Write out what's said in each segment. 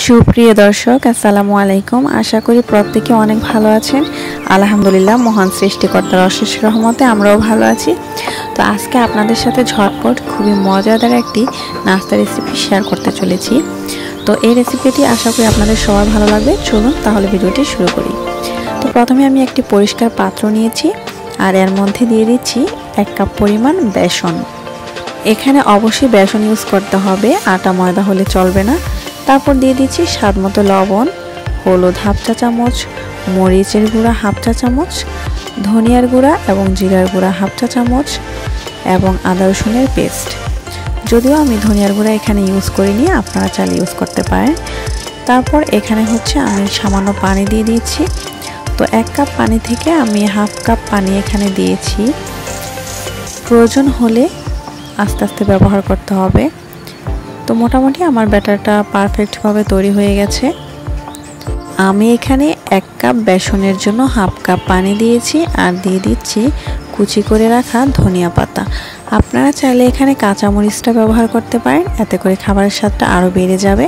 সুপ্রিয় দর্শক আসসালামু আলাইকুম। আশা করি প্রত্যেকে অনেক ভালো আছেন। আলহামদুলিল্লাহ, মহান সৃষ্টিকর্তার অশেষ রহমতে আমরাও ভালো আছি। তো আজকে আপনাদের সাথে ঝটপট খুবই মজাদার একটি নাস্তা রেসিপি শেয়ার করতে চলেছি। তো এই রেসিপিটি আশা করি আপনাদের সবার ভালো লাগবে। চলুন তাহলে ভিডিওটি শুরু করি। তো প্রথমে আমি একটি পরিষ্কার পাত্র নিয়েছি আর এর মধ্যে দিয়ে দিচ্ছি 1 কাপ পরিমাণ বেসন। এখানে অবশ্যই বেসন ইউজ করতে হবে, আটা ময়দা হলে চলবে না। তারপর দিয়ে দিচ্ছি স্বাদ মতো লবণ, হলুদ হাফ চা চামচ, মরিচের গুঁড়া হাফ চা চামচ, ধনিয়ার গুঁড়া এবং জিরার গুঁড়া হাফ চা চামচ এবং আদা রসুনের পেস্ট। যদিও আমি ধনিয়ার গুঁড়া এখানে ইউজ করিনি, আপনারা চাইলে ইউজ করতে পারেন। তারপর এখানে আমি সামান্য পানি দিয়ে দিচ্ছি। তো 1 কাপ পানি থেকে আমি হাফ কাপ পানি এখানে দিয়েছি। প্রয়োজন হলে আস্তে আস্তে ব্যবহার করতে হবে। তো মোটামুটি আমার ব্যাটারটা পারফেক্টভাবে তৈরি হয়ে গেছে। আমি এখানে 1 কাপ বেসনের জন্য হাফ কাপ পানি দিয়েছি আর দিয়ে দিচ্ছি কুচি করে রাখা ধনিয়া পাতা। আপনারা চাইলে এখানে কাঁচামরিচটা ব্যবহার করতে পারেন, এতে করে খাবারের স্বাদটা আরও বেড়ে যাবে।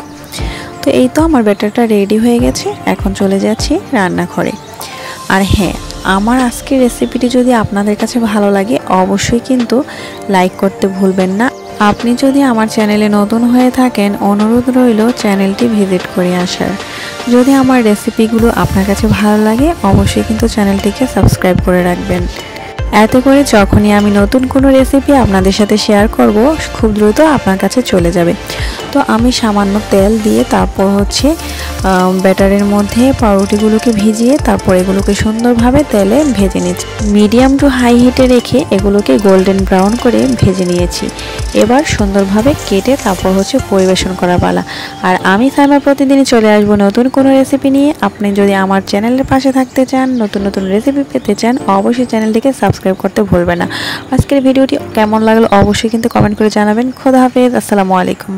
তো এই তো আমার ব্যাটারটা রেডি হয়ে গেছে। এখন চলে যাচ্ছি রান্নাঘরে। আর হ্যাঁ, আমার আজকের রেসিপিটি যদি আপনাদের কাছে ভালো লাগে অবশ্যই কিন্তু লাইক করতে ভুলবেন না। আপনি যদি আমার চ্যানেলে নতুন হয়ে থাকেন, অনুরোধ রইল চ্যানেলটি ভিজিট করে আসার। যদি আমার রেসিপিগুলো আপনার কাছে ভালো লাগে অবশ্যই কিন্তু চ্যানেলটিকে সাবস্ক্রাইব করে রাখবেন। এতে করে যখনই আমি নতুন কোনো রেসিপি আপনাদের সাথে শেয়ার করব খুব দ্রুত আপনার কাছে চলে যাবে। তো আমি সামান্য তেল দিয়ে তারপর ব্যাটারের মধ্যে পাউরুটিগুলোকে ভিজিয়ে তারপর এগুলোকে সুন্দরভাবে তেলে ভেজে নিচ্ছি। মিডিয়াম টু হাই হিটে রেখে এগুলোকে গোল্ডেন ব্রাউন করে ভেজে নিয়েছি। এবার সুন্দরভাবে কেটে তারপর পরিবেশন করা পালা। আর আমি সাইমা প্রতিদিনই চলে আসবো নতুন কোনো রেসিপি নিয়ে। আপনি যদি আমার চ্যানেলের পাশে থাকতে চান, নতুন নতুন রেসিপি পেতে চান, অবশ্যই চ্যানেলটিকে সাবস্ক্রাইব করতে ভুলবেন না। আজকের ভিডিওটি কেমন লাগলো অবশ্যই কিন্তু কমেন্ট করে জানাবেন। খোদা হাফেজ, আসসালামু আলাইকুম।